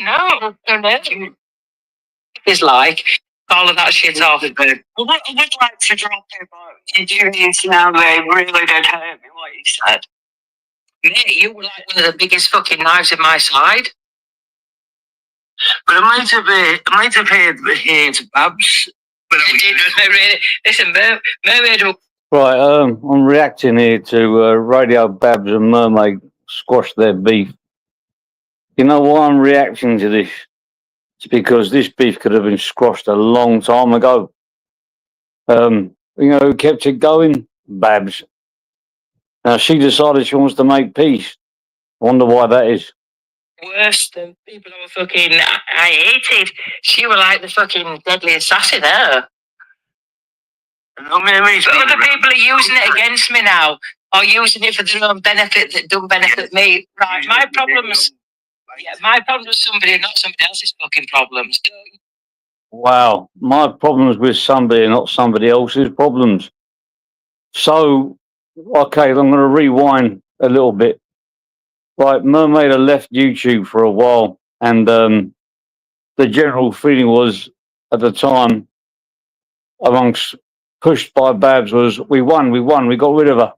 No, no. It's like all of that shit off. I would like to drop it, but you do need to know they really did hurt me what you said. Mate, you were like one of the biggest fucking knives in my side. But I might have heard Babs. But I did really. Listen, Mermaid. Right, I'm reacting here to Radio Babs and Mermaid squash their beef. You know why I'm reacting to this? It's because this beef could have been squashed a long time ago. You know who kept it going? Babs. Now she decided she wants to make peace. I wonder why that is. Worse than people who were fucking I hated. She were like the fucking deadly assassin there. But other people are using it against me now, or using it for their own benefit that don't benefit me. Right, my problems. Yeah, my problems with somebody, not somebody else's fucking problems. Wow, my problems with somebody, not somebody else's problems. So, okay, I'm going to rewind a little bit. Right, Mermaid had left YouTube for a while, and the general feeling was at the time, amongst pushed by Babs, was we won, we got rid of her,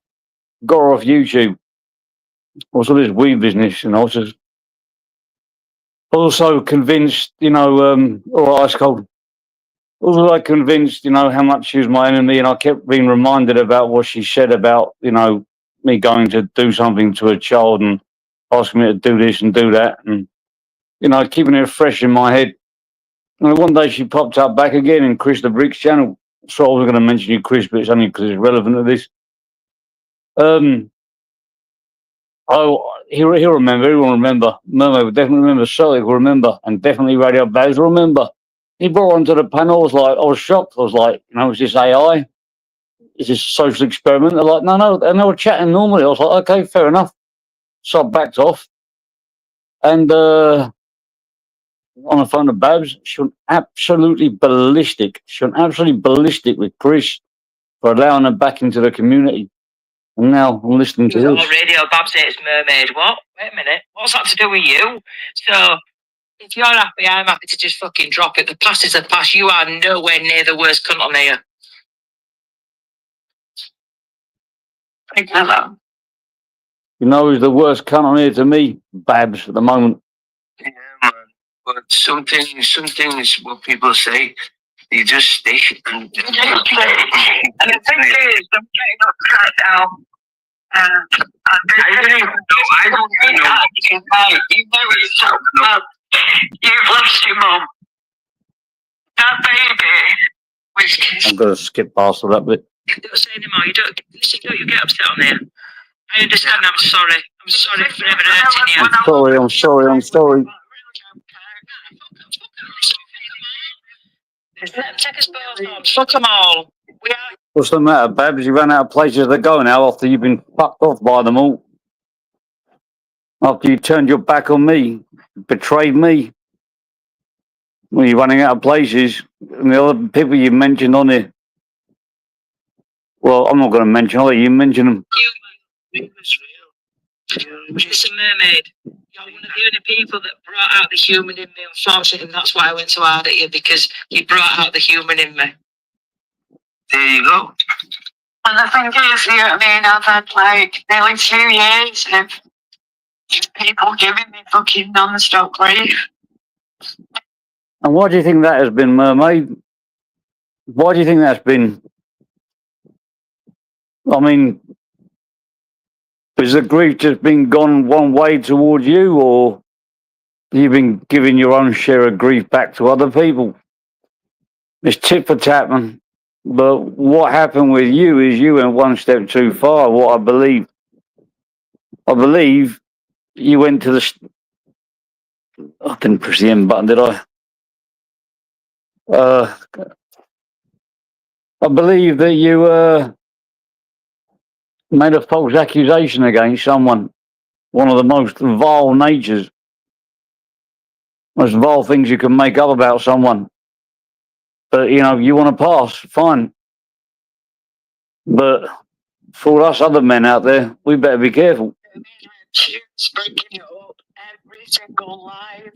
got her off YouTube. Also, this weed business, and I was just also convinced, you know, or ice cold. Also, convinced, you know, how much she was my enemy, and I kept being reminded about what she said about, you know, me going to do something to a child and asking me to do this and do that, and you know, keeping it fresh in my head. And one day she popped up back again in Chris the Brick's channel. So I was going to mention you, Chris, but it's only because it's relevant to this. Oh, he'll remember. Everyone remember. Mermaid will definitely remember. Celtic will remember, and definitely Radio Babs will remember. He brought her onto the panel. I was shocked. I was like, you know, is this AI? Is this a social experiment? They're like, no. And they were chatting normally. I was like, okay, fair enough. So I backed off. And on the phone to Babs, she went absolutely ballistic. She went absolutely ballistic with Chris for allowing her back into the community. And now I'm listening to this. Radio Babs says Mermaid. What? Wait a minute. What's that to do with you? So if you're happy, I'm happy to just fucking drop it. The past is the past. You are nowhere near the worst cunt on here. Hello. You know who's the worst cunt on here to me? Babs at the moment. Yeah, man. But some things, what people say, you just stick and the thing is, I'm getting upset now. I don't even know. You know it's so bad. You've lost your mum. That baby was. I'm going to skip past that bit. Don't say anymore. You don't get upset on there. I understand. I'm sorry. I'm sorry for ever hurting you. I'm sorry. Take us both home. Fuck them all. What's the matter, Babs? You ran out of places to go now after you've been fucked off by them all. After you turned your back on me, betrayed me. Well, you're running out of places. And the other people you mentioned on it. Well, I'm not going to mention all of you. Mention them. It's a mermaid. You're one of the only people that brought out the human in me, unfortunately, and that's why I went so hard at you, because you brought out the human in me. There you go. And the thing is, you know what I mean, I've had like nearly 2 years of people giving me fucking non-stop grief. And why do you think that has been, Mermaid? Why do you think that's been? I mean, has the grief just been gone one way towards you, or you've been giving your own share of grief back to other people? It's tit for tat, man. But what happened with you is you went one step too far, what I believe. I believe you went to the... I didn't press the M button, did I? I believe that you made a false accusation against someone. One of the most vile natures. Most vile things you can make up about someone. But, you know, you want to pass, fine. But for us other men out there, we better be careful. She's breaking it up every single live.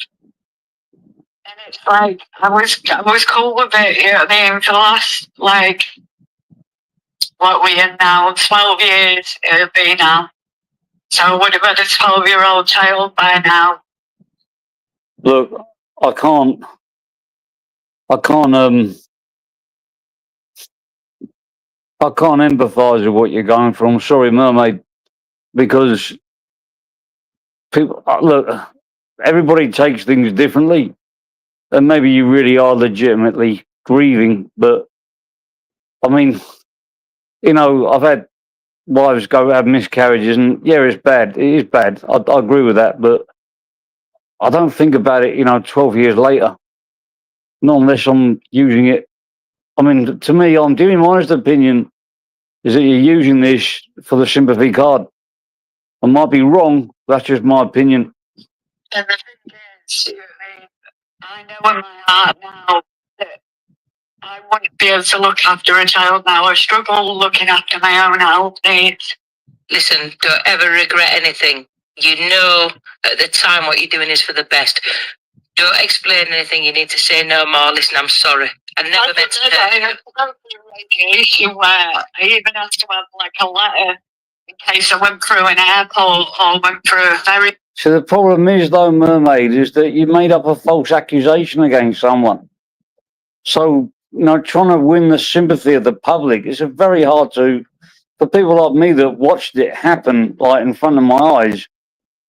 And it's like, I was cool with it, you know what I mean, for the last, like, what we in now, 12 years it'll be now. So I would have had a 12-year-old child by now. Look, I can't empathise with what you're going through. I'm sorry, Mermaid, because people, look, everybody takes things differently, and maybe you really are legitimately grieving, but I mean, you know, I've had wives go have miscarriages, and yeah, it's bad. It is bad. I agree with that, but I don't think about it, 12 years later, not unless I'm using it. I mean, to me, I'm giving my honest opinion is that you're using this for the sympathy card. I might be wrong, that's just my opinion. And the thing is, I know in my heart now that I wouldn't be able to look after a child now. I struggle looking after my own health needs. Listen, don't ever regret anything. You know at the time what you're doing is for the best. Don't explain anything. You need to say no more. Listen, I'm sorry. I never meant to hurt you. I radiation where I even had to have like a letter in case I went through an airport or went through a ferry. So the problem is, though, Mermaid, is that you made up a false accusation against someone. So, trying to win the sympathy of the public is very hard to, for people like me that watched it happen, like in front of my eyes,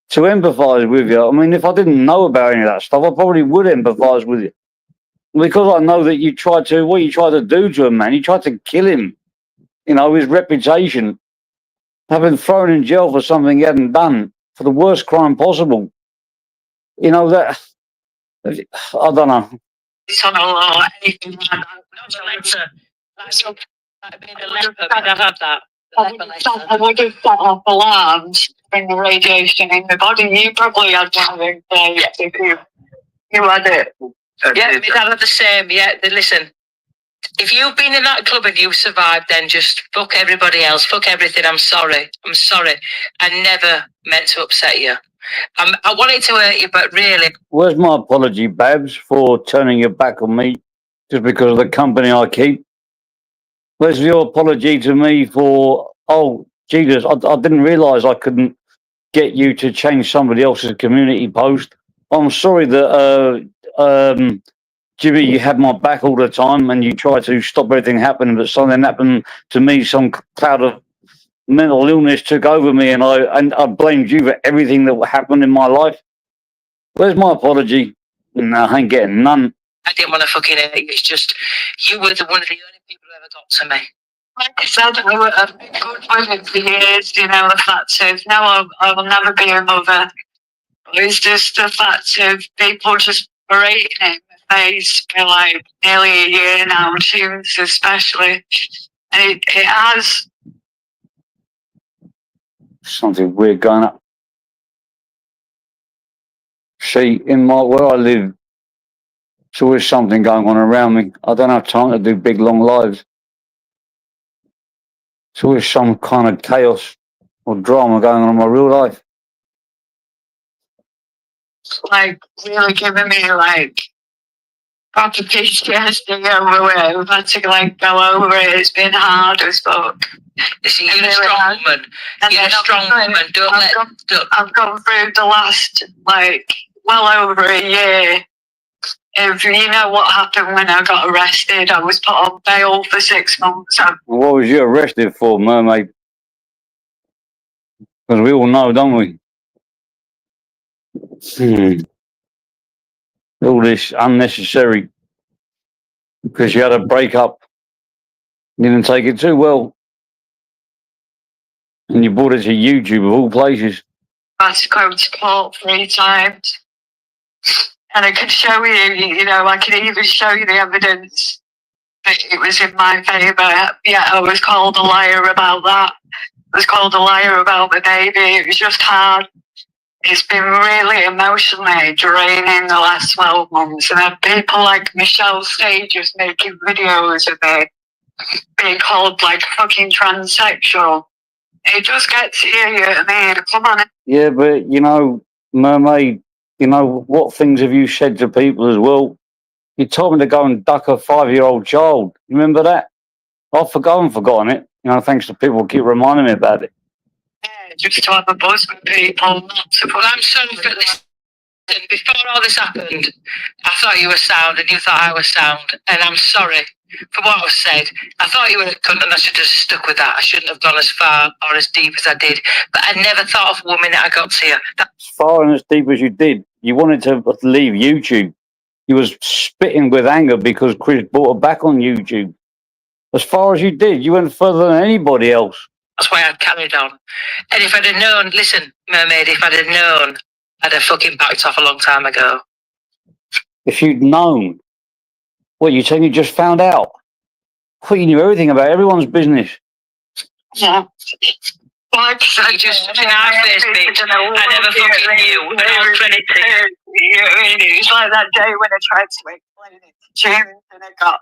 to empathise with you. I mean, if I didn't know about any of that stuff, I probably would empathise with you. Because I know that you tried to do to him, man, you tried to kill him, his reputation, have been thrown in jail for something he hadn't done, for the worst crime possible. That, I don't know. It's on a law, anything like that. Not a letter. That'd be the letter. I'd have that. I would have set off alarms, bring the radiation in the body. You probably had one of them if you had it. Yeah, my dad had the same. Yeah, listen. If you've been in that club and you've survived, then just fuck everybody else. Fuck everything. I'm sorry. I never meant to upset you. I wanted to hurt you, but really. Where's my apology, Babs, for turning your back on me just because of the company I keep? Where's your apology to me for, oh, Jesus, I didn't realise I couldn't get you to change somebody else's community post. I'm sorry that, Jimmy, you had my back all the time and you tried to stop everything happening, but something happened to me, some cloud of mental illness took over me, and I blamed you for everything that happened in my life. Where's my apology? No, I ain't getting none. I didn't want to fucking hurt you. It's just, you were one of the only people who ever got to me. Like I said, I've been good with it for years, the fact of, no, I will never be a mother. It's just the fact of people just berating it in my face for like nearly a year now, tunes especially. And it has something weird going up. See, where I live, there's always something going on around me. I don't have time to do big, long lives. There's always some kind of chaos or drama going on in my real life. Like, really giving me, like, proper PTSD over it. We've had to, like, go over it. It's been hard as fuck. Listen, you're a strong woman. You're a strong woman. I've gone through the last, like, well over a year. If you know what happened when I got arrested, I was put on bail for 6 months. What was you arrested for, Mermaid? Because we all know, don't we? All this unnecessary. Because you had a breakup. You didn't take it too well. And you brought it to YouTube of all places. I had to go to court 3 times. And I could show you, I could even show you the evidence that it was in my favour. Yeah, I was called a liar about that. I was called a liar about the baby. It was just hard. It's been really emotionally draining the last 12 months. And I have people like Michelle Stages making videos of it being called like fucking transsexual. It just gets to you, Come on. Yeah, but Mermaid, You know, what things have you said to people as well? You told me to go and duck a 5-year-old child. You remember that? I've forgotten it. You know, thanks to people who keep reminding me about it. Yeah, just to have a buzz with people, not to put. I'm sorry for this. Before all this happened, I thought you were sound and you thought I was sound. And I'm sorry for what was said. I thought you were a cunt and I should have stuck with that. I shouldn't have gone as far or as deep as I did. But I never thought of women that I got to you. As far and as deep as you did, you wanted to leave YouTube. You was spitting with anger because Chris brought her back on YouTube. As far as you did, you went further than anybody else. That's why I carried on. And if I'd have known, listen, Mermaid, if I'd have known, I'd have fucking backed off a long time ago. If you'd known, what, you saying you just found out? Well, you knew everything about everyone's business. Yeah. Like I just in our face, bitch. I never fucking knew. And I'll credit to you. You know what I mean? It's like that day when I tried to explain it to Jim and I got,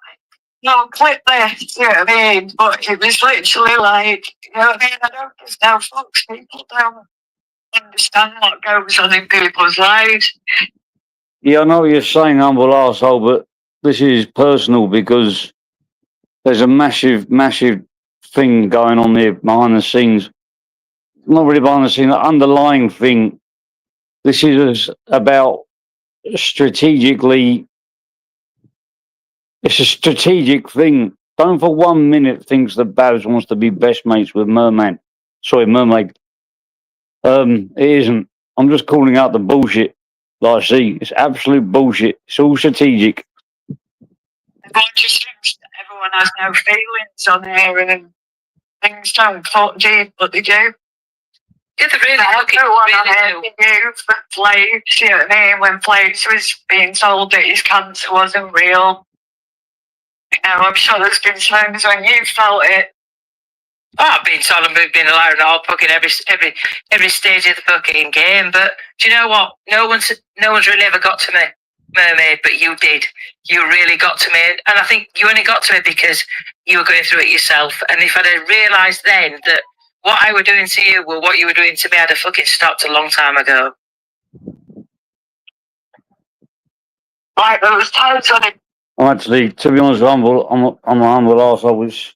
no, clip this, you know what I mean? But it was literally like, you know what I mean? I don't just know fucks. People don't understand what goes on in people's lives. Yeah, I know what you're saying, humble arsehole, but this is personal because there's a massive, massive thing going on there behind the scenes. Not really behind the scenes, the underlying thing. This is about strategically. It's a strategic thing. Don't for 1 minute think that Babs wants to be best mates with Mermaid. Mermaid. It isn't. I'm just calling out the bullshit. Like I see, it's absolute bullshit. It's all strategic. Everyone just thinks that everyone has no feelings on here and things don't fall deep, but they do. Yeah, they really everyone on here knew for Flaves, you know what I mean? When Flaves was being told that his cancer wasn't real. You know, I'm sure there's been times when you felt it. Oh, I've been told I've been allowed all fucking every stage of the fucking game, but do you know what? No one's really ever got to me, Mermaid, but you did. You really got to me, and I think you only got to me because you were going through it yourself. And if I'd have realised then that what I were doing to you were what you were doing to me, I'd have fucking stopped a long time ago. Right, there was times when it. Actually, to be honest, I'm a humble arse. I was.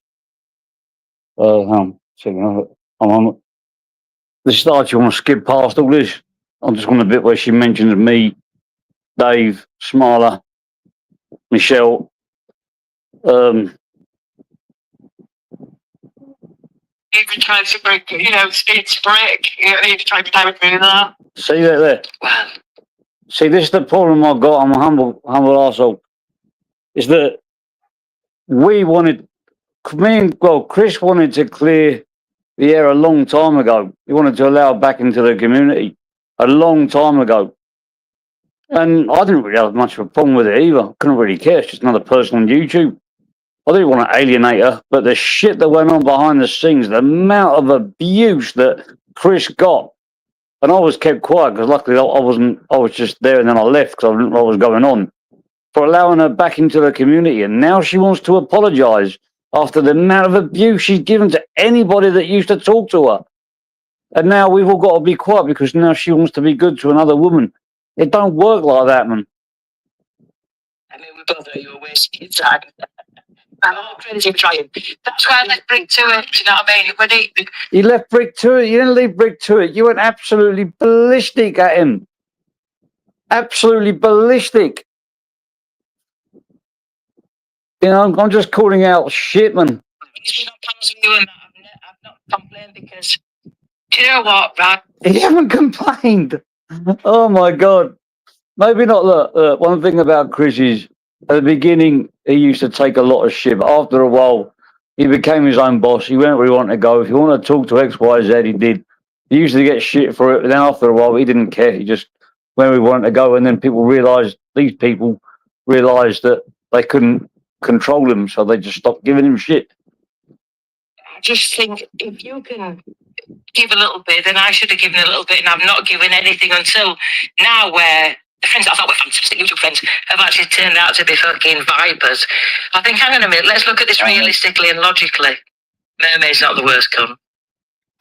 This starts, you want to skip past all this? I'm just on the bit where she mentions me, Dave, Smiler, Michelle. Even tried to break, you know, speed to break. You know, even tried to go through that. See that there? Wow. See, this is the problem I've got. I'm a humble arsehole. Is that Chris wanted to clear the air a long time ago. He wanted to allow her back into the community a long time ago. And I didn't really have much of a problem with it either. Couldn't really care. It's just another person on YouTube. I didn't want to alienate her, but the shit that went on behind the scenes, the amount of abuse that Chris got, and I was kept quiet because luckily I was just there and then I left because I didn't know what was going on, for allowing her back into the community. And now she wants to apologise after the amount of abuse she's given to anybody that used to talk to her. And now we've all got to be quiet because now she wants to be good to another woman. It don't work like that, man. I mean, we both know you were wasting your time. I'm all crazy for trying. That's why I left Brick to it. Do you know what I mean? You left Brick to it. You didn't leave Brick to it. You went absolutely ballistic at him. Absolutely ballistic. You know, I'm just calling out shit, man. I've not complained because, do you know what, Brad? You haven't complained. Oh my God. Maybe not. Look, one thing about Chris is at the beginning, he used to take a lot of shit, but after a while, he became his own boss. He went where he wanted to go. If he wanted to talk to X, Y, Z, he did. He used to get shit for it, but then after a while, he didn't care. He just went where he wanted to go, and then these people realised that they couldn't control him, so they just stopped giving him shit. I just think if you can give a little bit, then I should have given a little bit, and I've not given anything until now, where the friends that I thought were fantastic YouTube friends have actually turned out to be fucking vipers. I think, hang on a minute, let's look at this realistically and logically. Mermaid's not the worst cunt.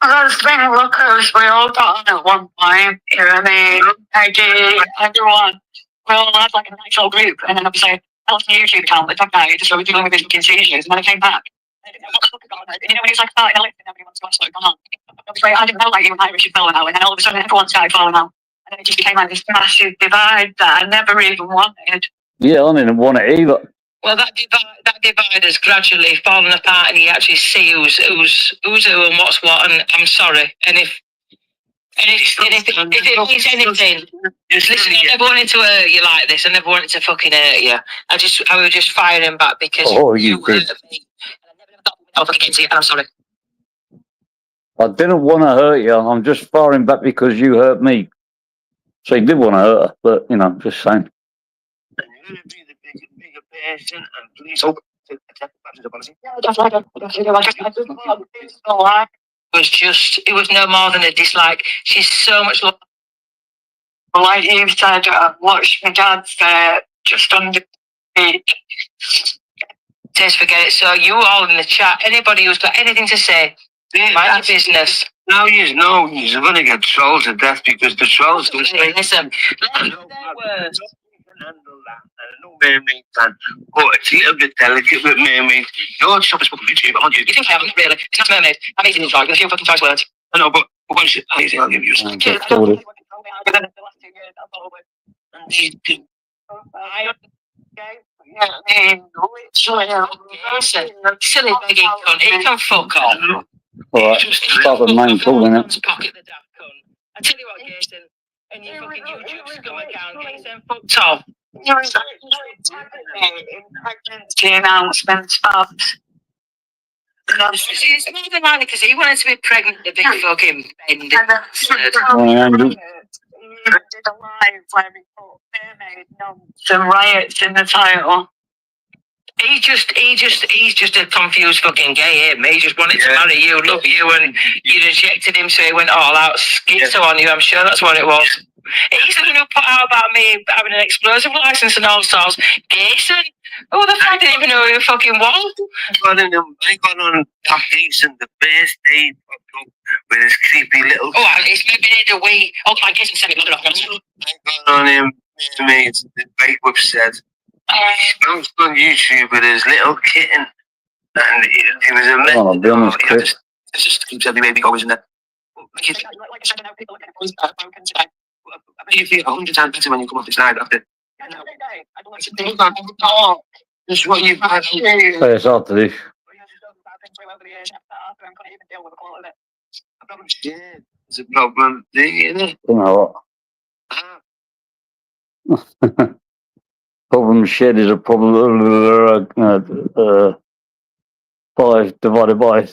Those thing lookers, we all got on at one point, you know what I mean? Peggy, everyone. We all had like a nice little group, and then obviously I lost my YouTube account at that night, just so we were dealing with his fucking seizures, and then I came back. I didn't know what the fuck had gone on. You know, when it's like starting a lift and everyone wants to watch what's going on. Obviously, I didn't know like even Irish had fallen out, and then all of a sudden everyone started falling out. And then it just became like this massive divide that I never even wanted. Yeah, I didn't want it either. Well, that divide has gradually fallen apart, and you actually see who's who and what's what. And I'm sorry, and if it means anything, listen, I never wanted to hurt you like this. I never wanted to fucking hurt you. I was just firing back because you hurt me. And I never thought I was fucking into you, and I'm sorry. I didn't want to hurt you. I'm just firing back because you hurt me. So you did want to hurt her, but you know, just saying. Person and please open to accept the policy. It was no more than a dislike. She's so much love. Like you said, I've watched my dad's just under the Just forget it. So you all in the chat, anybody who's got anything to say, mind your business. Now you know you're going to get trolled to death because the trolls can say, listen, no mermaid fan, but it's a little bit delicate with mermaid. You're shop is fucking YouTube, aren't you? You think I haven't really? It's not mermaid. I'm eating it like a few fucking choice words. I know, but once you I'll give you some. And silly begging cunt. He can fuck off. Alright, start the main call in it. Pocket the daft cunt. I tell you what, Jason, and your fucking YouTube scum account, get them fucked off. You're in pregnancy announcements, Babs. It's more than likely because he wanted to be pregnant, the big fucking bend. And then Andrew. he did a live where he put mermaid nonce and riots in the title. He's just a confused fucking gay, him. He just wanted to marry you, love you, and you rejected him, so he went all out schizo on you. I'm sure that's what it was. He's the one who put out about me having an explosive license and all sorts. Jason? Who the fuck didn't even know who he fucking was? I got on Top Jason the first day with his creepy little. Oh, it's maybe need a wee. Oh, I guess I'm saying it. I got on him, mermaids, the White Whip said. I was on YouTube with his little kitten, and he was a mess. Oh, I'll be honest, Chris. It's just keeps every baby going in there. Like I said, I know people looking at broken today. I bet you feel 100 times better when you come off this night after. Just what you've had. Say it's after this. It's a problem thing, isn't it? You know what? Problem shed is a problem. 5 divided by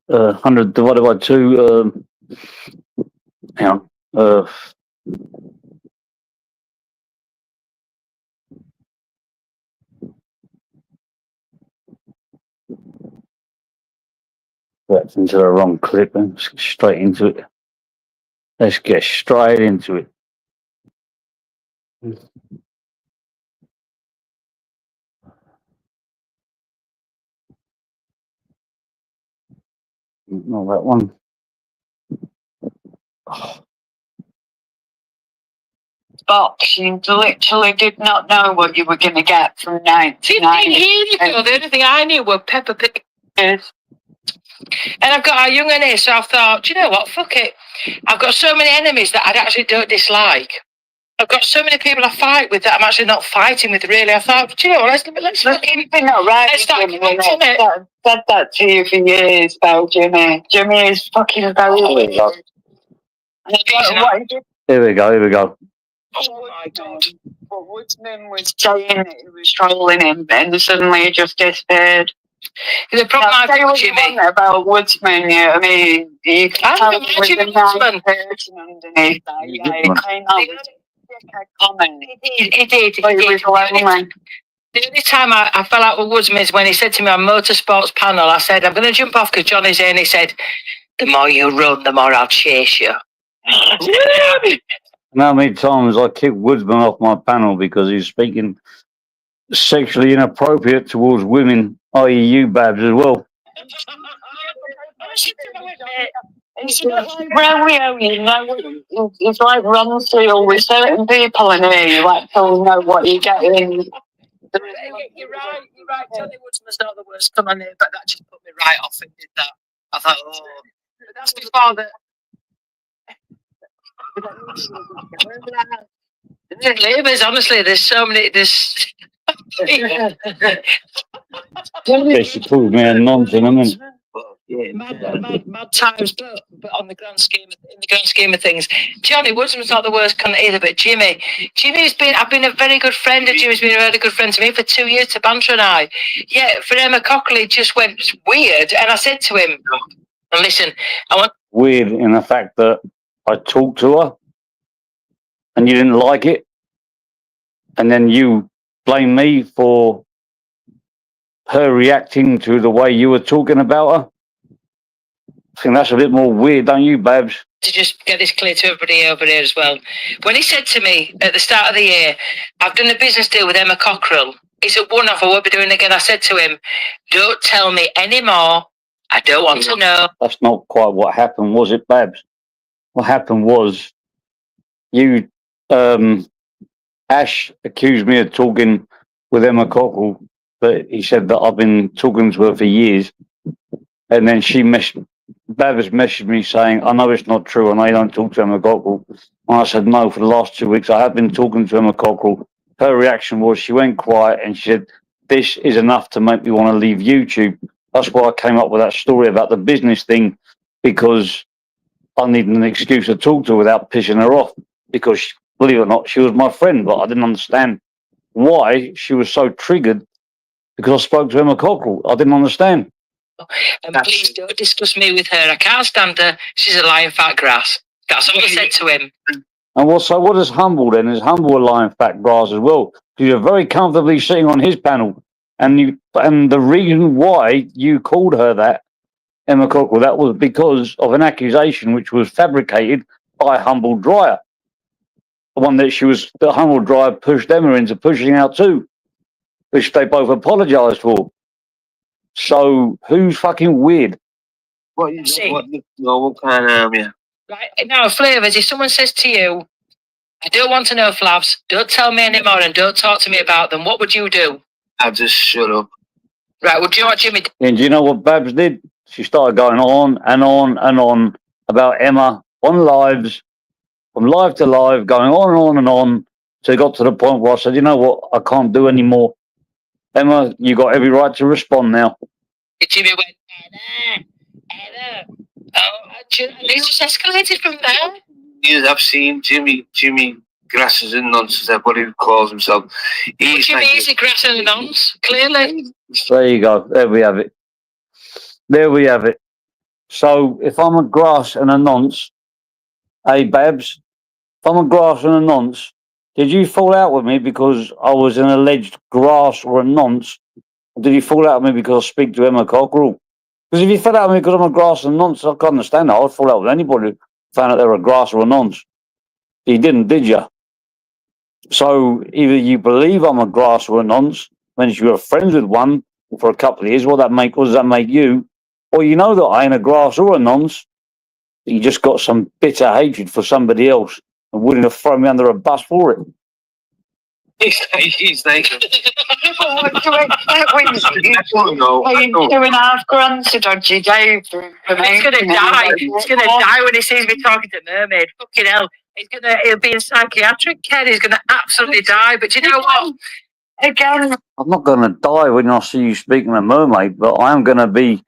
100 divided by 2. Hang on. That's into the wrong clip and let's get straight into it. Let's get straight into it. Not that one. Oh. Box, you literally did not know what you were going to get from 99. 15 years ago, the only thing I knew were Peppa Pig. And I've got a young in here, so I thought, do you know what, fuck it. I've got so many enemies that I actually don't dislike. I've got so many people I fight with that I'm actually not fighting with, really. I thought, do you know what, let's fucking... No, right, let's start Jimmy, connecting it. I've said that to you for years, though, Jimmy. Jimmy is fucking very weird. Here we go. Oh my God. But Woodsman was saying that he was trolling him, and suddenly he just disappeared. The problem I've got, Jimmy, about Woodsman, yeah, I mean, you can tell there was a nice person underneath that. Yeah, he came out with a comment. He did. But he was lonely. The only time I fell out with Woodsman is when he said to me on Motorsports panel, I said, I'm going to jump off because Johnny's here, and he said, the more you run, the more I'll chase you. How many times I kicked Woodsman off my panel because he's speaking sexually inappropriate towards women, i.e. you, Babs, as well. It's like Romeo, you know, it's like Ronseal with certain people in here. You like to know what you're getting. You're right. Johnny Woodsman's not the worst. Come on in, but that just put me right off and did that. I thought, oh, but that's before the. Labours, honestly, there's so many. There's. She called me a nonsense. Mad times, but on the grand scheme, in the grand scheme of things, Johnny Woodsman's not the worst cunt either. But I've been a very good friend, and Jimmy's been a really good friend to me for 2 years. To Banter and I, yeah, for Emma Cockley just went weird, and I said to him, and listen, I want Weird in the fact that I talked to her, and you didn't like it, and then you blame me for her reacting to the way you were talking about her. I think that's a bit more weird, don't you, Babs? to just get this clear to everybody over here as well. When he said to me at the start of the year, I've done a business deal with Emma Cockrell, it's a one-off, I won't be doing it again. I said to him, don't tell me anymore. I don't want to know. That's not quite what happened, was it, Babs? What happened was you, Ash accused me of talking with Emma Cockrell, but he said that I've been talking to her for years. And then Babs messaged me saying, I know it's not true, and I don't talk to Emma Cockrell. And I said, no, for the last 2 weeks, I have been talking to Emma Cockrell. Her reaction was she went quiet and she said, this is enough to make me want to leave YouTube. That's why I came up with that story about the business thing, because I needed an excuse to talk to her without pissing her off. Because, believe it or not, she was my friend, but I didn't understand why she was so triggered because I spoke to Emma Cockrell. I didn't understand. And please don't discuss me with her. I can't stand her. She's a lying fat grass. That's what I said to him. And what is Humble then? Is Humble a lying fat grass as well? Because you're very comfortably sitting on his panel. And the reason why you called her that, Emma Cockrell, that was because of an accusation which was fabricated by Humble Dryer. The one that Humble Dryer pushed Emma into pushing out too, which they both apologised for. So who's fucking weird? What kind of yeah? Right now, Flavours. If someone says to you, "I don't want to know Flavs. Don't tell me anymore, and don't talk to me about them," what would you do? I'd just shut up. Right. Well, do you know what Jimmy did? And do you know what Babs did? She started going on and on and on about Emma on lives, from live to live, going on and on and on. So it got to the point where I said, you know what, I can't do any more. Emma, you got every right to respond now. Jimmy went, Emma. Oh, it's just escalated from there. Yes, I've seen Jimmy Grasses and Nonsense, that's what he calls himself. Jimmy is a grass and a nonce, clearly. There you go. There we have it. There we have it. So if I'm a grass and a nonce, hey, Babs, if I'm a grass and a nonce, did you fall out with me because I was an alleged grass or a nonce? Or did you fall out with me because I speak to Emma Cockrell? Because if you fell out with me because I'm a grass and a nonce, I can't understand that. I'd fall out with anybody who found out they were a grass or a nonce. You didn't, did you? So either you believe I'm a grass or a nonce, when you were friends with one for a couple of years, what does that make you? Or you know that I ain't a grass or a nonce, you just got some bitter hatred for somebody else and wouldn't have thrown me under a bus for it. He's like, What do you expect when you're paying $2.5 to Dodgy Dave? He's going to die. He's going to die when he sees me talking to Mermaid. Fucking hell. He'll be in psychiatric care. He's going to absolutely die. But do you know what? Again, I'm not going to die when I see you speaking to Mermaid, but I am going to be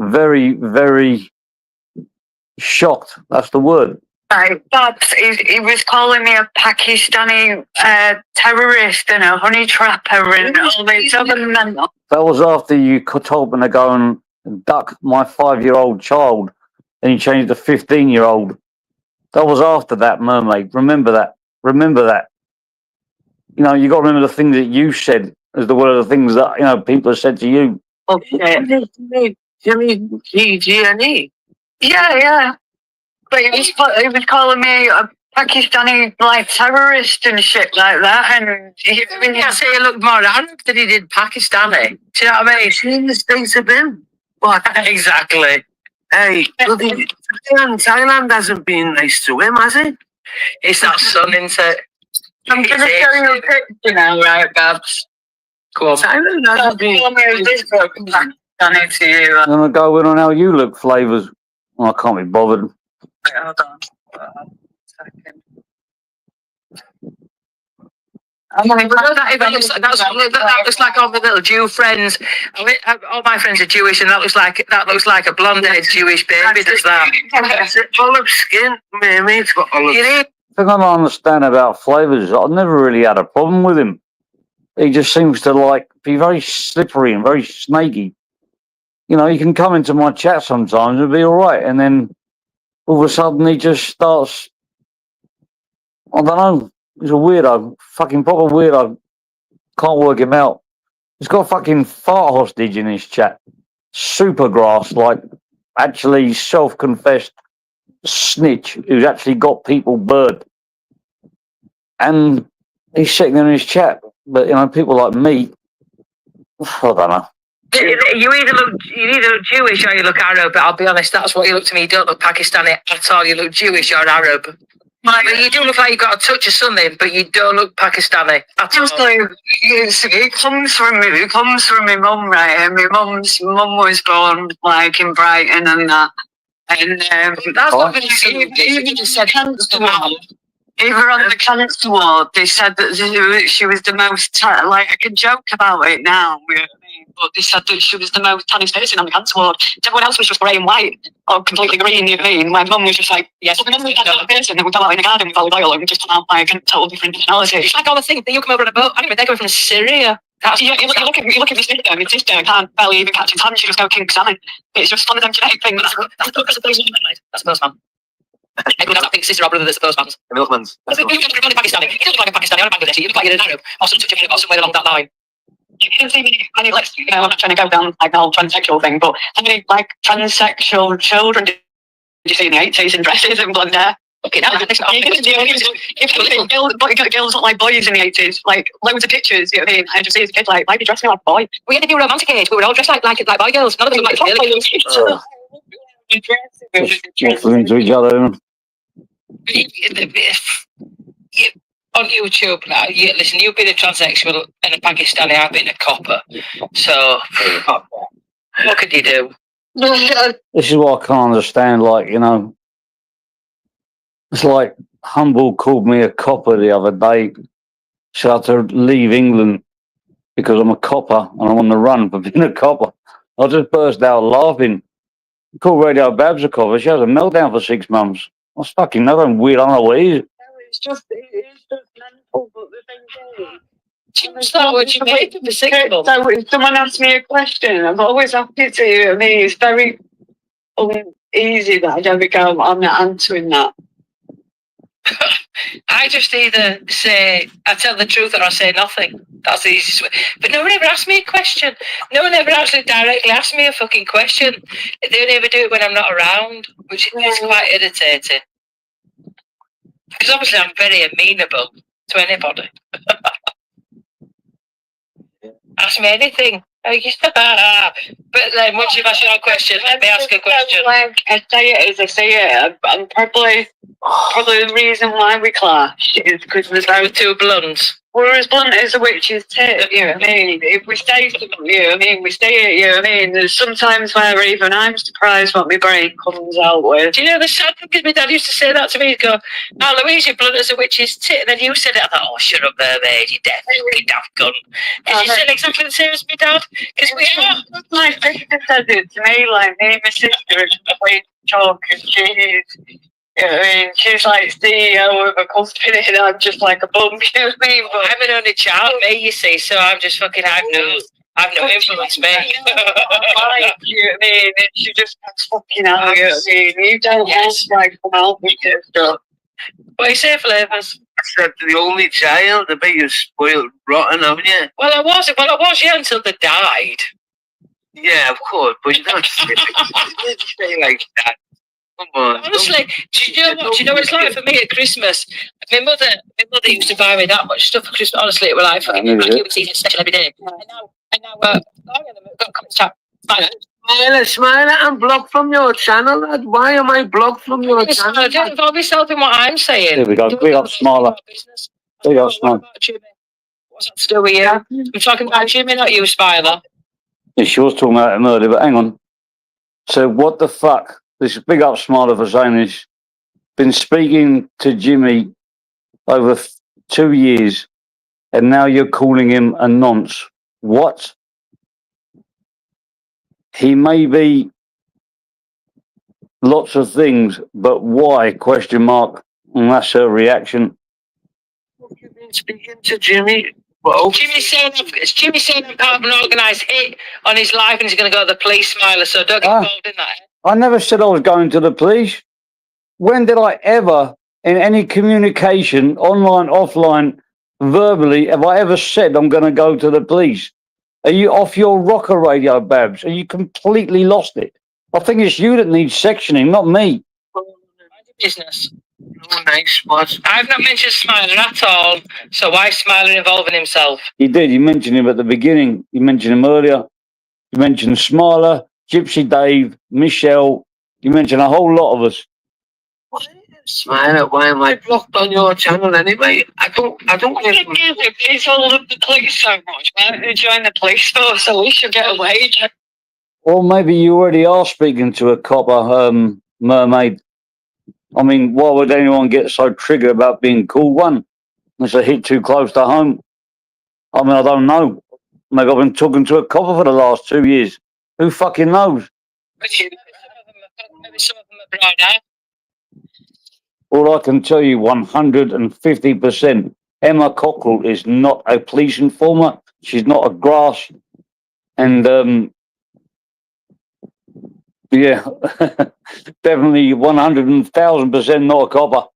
very, very shocked. That's the word. right, Babs, he was calling me a Pakistani terrorist and a honey trapper and all these other men. That was after you told me to go and duck my 5-year-old child, and you changed to 15-year-old. That was after that, Mermaid. Remember that. Remember that. You know, you got to remember the things that you said as the word of the things that, you know, people have said to you. okay, Jimmy G&E. Yeah. But he was calling me a Pakistani like terrorist and shit like that. And I say he looked more Arab than he did Pakistani. Do you know what I mean? I've seen the States of him. What? Exactly. Hey, bloody Thailand hasn't been nice to him, has it? It's that sun, isn't it? I'm going to show you a picture now, right, Babs? Go on. Thailand hasn't been. Done it to you. I'm gonna go in on how you look flavours. Well, I can't be bothered. Hold on. 1 second. That looks like all the little Jew friends. All my friends are Jewish, and that looks like a blonde-haired Jewish baby. Does that? Olive skin, mermaid's got olive. The thing I don't understand about flavours is I've never really had a problem with him. He just seems to like be very slippery and very snaky. You know, he can come into my chat sometimes and be all right, and then all of a sudden he just starts. I don't know. He's a weirdo, fucking proper weirdo. Can't work him out. He's got a fucking fart hostage in his chat. Supergrass, like actually self-confessed snitch who's actually got people bird. And he's sitting there in his chat. But, you know, people like me, I don't know. You either look Jewish or you look Arab, but I'll be honest, that's what you look to me. You don't look Pakistani at all. You look Jewish or Arab. But you do look like you've got a touch of something, but you don't look Pakistani at all. It comes from me. It comes from my mum, right? And my mum was born like in Brighton and that. And That's not really something. You just said cancer ward. Even on the cancer ward, they said that she was the most like I can joke about it now. But they said that she was the most tannest person on the cancer ward. Everyone else was just grey and white, or completely green, you know what I mean? My mum was just like, yes, my mum was a person, and we fell out in the garden with olive oil, and we just come out like a total different personality. It's like all the things that you come over on a boat. I mean, they're going from Syria. You look at my sister, my sister can't barely even catch his hand, she just go king salmon. It's just one of them genetic things. That's a postman. Everyone has that big sister or brother that's a postman. The milkman's. You look like a Pakistani. You don't look like a Pakistani or a Bangladeshi. You look like you're an Arab or somewhere along that line. You can see me, I'm not trying to go down like the whole transsexual thing, but how many like transsexual children did you see in the 80s in dresses and blonde hair? Okay, now girls look like boys in the 80s, like loads of pictures, you know what I mean? I just see as a kid, like, why are you dressing like a boy? We had a new romantic age. We were all dressed like boy girls. None of them looked like girls. Waffling to each other. On YouTube now, listen, you've been a transsexual and a Pakistani, I've been a copper. So, what could you do? This is what I can't understand. Like, you know, it's like Humble called me a copper the other day. So I had to leave England because I'm a copper and I'm on the run for being a copper. I just burst out laughing. Called Radio Babs a copper. She has a meltdown for 6 months. I was fucking nothing weird. I don't know what it is. It's just mental, but the thing is, What you made of the 6 months? so if someone asks me a question, I'm always happy to, you know what I mean? It's very uneasy that I don't go, I'm not answering that. I just either say, I tell the truth or I say nothing. That's the easiest way. But no one ever asked me a question. No one ever actually directly asked me a fucking question. They only ever do it when I'm not around, which is quite irritating. Because obviously I'm very amenable to anybody. Ask me anything. But then once you've asked your question, let me ask a question. Like, I say it as I say it. I'm probably the reason why we clash is because we're too blunt. We're as blunt as a witch's tit, you know what I mean? If we stay, you know what I mean, we stay it, you know what I mean? There's sometimes where even I'm surprised what my brain comes out with. Do you know the sad thing is my dad used to say that to me? He'd go, oh, Louise, you're blunt as a witch's tit. And then you said it. I thought, oh, shut up, mermaid, you definitely daft gun. And she said exactly the same as my dad. Because we are. My sister said it to me, like, me and my sister are playing talk and she's, you know what I mean? She's like CEO of a company and I'm just like a bum, you know what I mean? But I'm an only child, me, you see, so I'm just fucking, I've no influence, me. You know what I mean? And she just goes fucking out, you know what I mean? You don't ask, like, come out with this stuff. What do you say, Flavours? I said the only child, I bet you're spoiled rotten, haven't you? Well, I was, yeah, until they died. Yeah, of course, but you don't say like that. Come on. Honestly, do you know what? Do you know what it's like for me at Christmas? My mother used to buy me that much stuff for Christmas. Honestly, it was like fucking like it was eating special every day. And now, got to come to chat. Smiler, I'm blocked from your channel, lad. Why am I blocked from your channel? Don't involve yourself in what I'm saying. There we go. Big up, Smiler. Big up, Smiler. What's that to do with you? I'm talking about Jimmy, not you, Smiler. Yeah, she was talking about him earlier, but hang on. So what the fuck? This big up, Smiler, for saying this. Been speaking to Jimmy over 2 years, and now you're calling him a nonce. What? He may be lots of things, but why? Question mark. And that's her reaction. You've been speaking to Jimmy. Well, Jimmy saying I'm part of an organised hit on his life and he's going to go to the police, Smiler, so don't get involved in that. I never said I was going to the police. When did I ever, in any communication, online, offline, verbally, have I ever said I'm going to go to the police? Are you off your rocker radio, Babs? Are you completely lost it? I think it's you that needs sectioning, not me. Mind your business. no nice spots. I've not mentioned Smiler at all, so why is Smiler involving himself? You did. You mentioned him at the beginning. You mentioned him earlier. You mentioned Smiler, Gypsy Dave, Michelle. You mentioned a whole lot of us. Smiler, why am I blocked on your channel anyway? I don't He's all up the police so much. Why don't you join the police force so we should get a wage? Or maybe you already are speaking to a copper mermaid. I mean, why would anyone get so triggered about being called one? It's a hit too close to home. I mean, I don't know. Maybe I've been talking to a copper for the last 2 years. Who fucking knows? Maybe some of them are brown out. All I can tell you 150%, Emma Cockrell is not a police informer. She's not a grass. And, yeah, definitely 100,000% not a copper.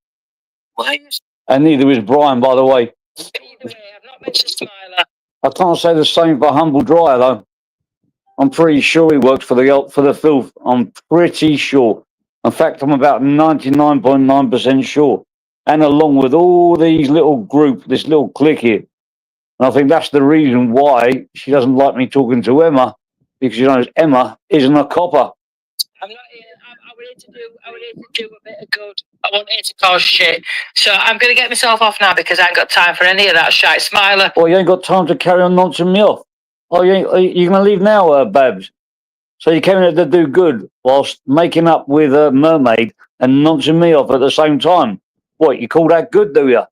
Why? And neither is Brian, by the way. Either way, I've not mentioned Smiler. I can't say the same for Humble Dryer, though. I'm pretty sure he works for the filth. I'm pretty sure. In fact, I'm about 99.9% sure. And along with all these little group, this little clique here. And I think that's the reason why she doesn't like me talking to Emma, because, you know, Emma isn't a copper. I'm not here. I was here to do a bit of good. I wasn't here to cause shit. So I'm going to get myself off now because I ain't got time for any of that shite. Smiler. Oh, you ain't got time to carry on nonching me off. Oh, you're going to leave now, Babs? So you came in to do good whilst making up with a mermaid and nonching me off at the same time. What, you call that good, do you?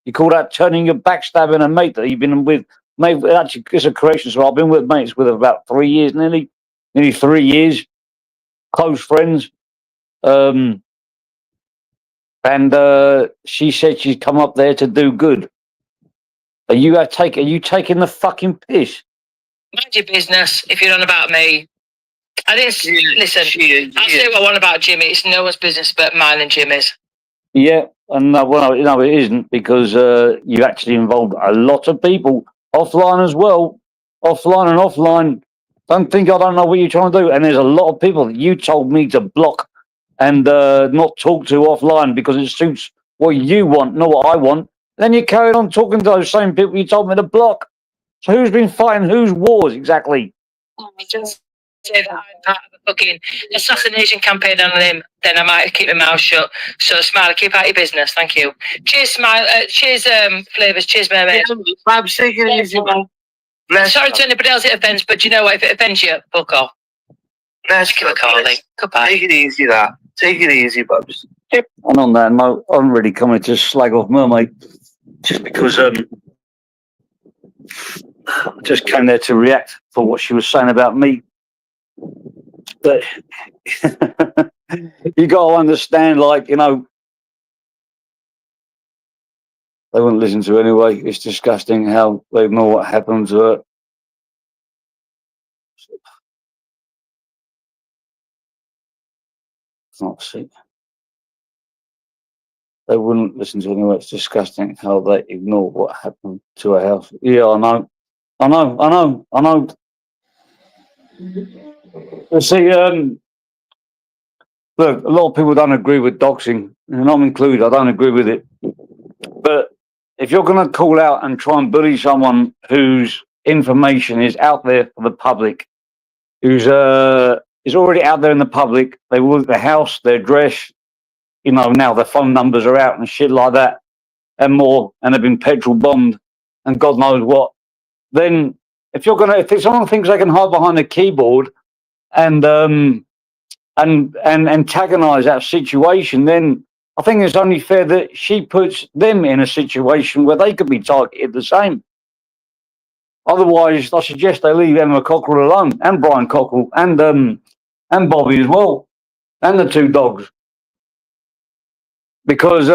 You call that turning your backstabbing a mate that you've been with? Mate, actually, it's a correction. So I've been with mates with about 3 years, nearly 3 years, close friends. And she said she's come up there to do good. Are you taking the fucking piss? Mind your business if you're on about me. I didn't listen. I'll say what I want about Jimmy. It's no one's business but mine and Jimmy's. Yeah, and well, no, it isn't, because you actually involved a lot of people offline as well, offline and offline. Don't think I don't know what you're trying to do. And there's a lot of people that you told me to block and not talk to offline because it suits what you want, not what I want. Then you carried on talking to those same people you told me to block. So who's been fighting whose wars exactly? Just say that I'm part of a fucking assassination campaign on him, then I might keep my mouth shut. So, Smile, keep out your business. Thank you. Cheers, Smile. Cheers, Flavours. Cheers, Mermaid. Babs, take it easy, man. Sorry to anybody else it offends, but you know what? If it offends you, fuck off. Let's Give a calling. Goodbye. Take it easy, that. Take it easy, Babs. And on that note, I'm really coming to slag off Mermaid just because I just came there to react for what she was saying about me. But you got to understand, like, you know, they wouldn't listen to her anyway. It's disgusting how they ignore what happened to her. Can't see. They wouldn't listen to her anyway. It's disgusting how they ignore what happened to her house. Yeah, I know. You see, look, a lot of people don't agree with doxing, and I'm included. I don't agree with it. But if you're going to call out and try and bully someone whose information is out there for the public, who's is already out there in the public. They will their house, their address, you know, now their phone numbers are out and shit like that, and more, and they've been petrol bombed and God knows what. Then if someone thinks they can hide behind a keyboard and antagonize that situation, then I think it's only fair that she puts them in a situation where they could be targeted the same. Otherwise, I suggest they leave Emma Cockrell alone, and Brian Cockrell, and Bobby as well, and the two dogs, because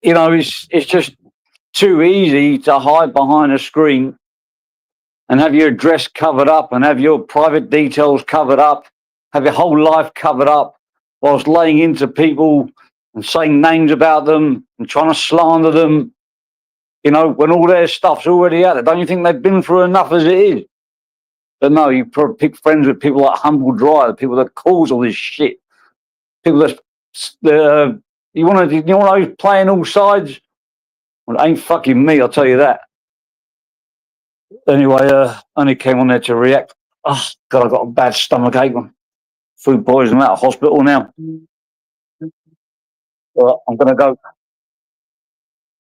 you know, it's just too easy to hide behind a screen and have your address covered up and have your private details covered up, have your whole life covered up, whilst laying into people and saying names about them and trying to slander them. You know, when all their stuff's already out there, don't you think they've been through enough as it is? But no, you probably pick friends with people like Humble Dry, the people that cause all this shit. People that you want to playing all sides. Well, it ain't fucking me, I'll tell you that. Anyway, only came on there to react. Oh God, I've got a bad stomach ache. Food poisoning, out of hospital now. Well, I'm gonna go.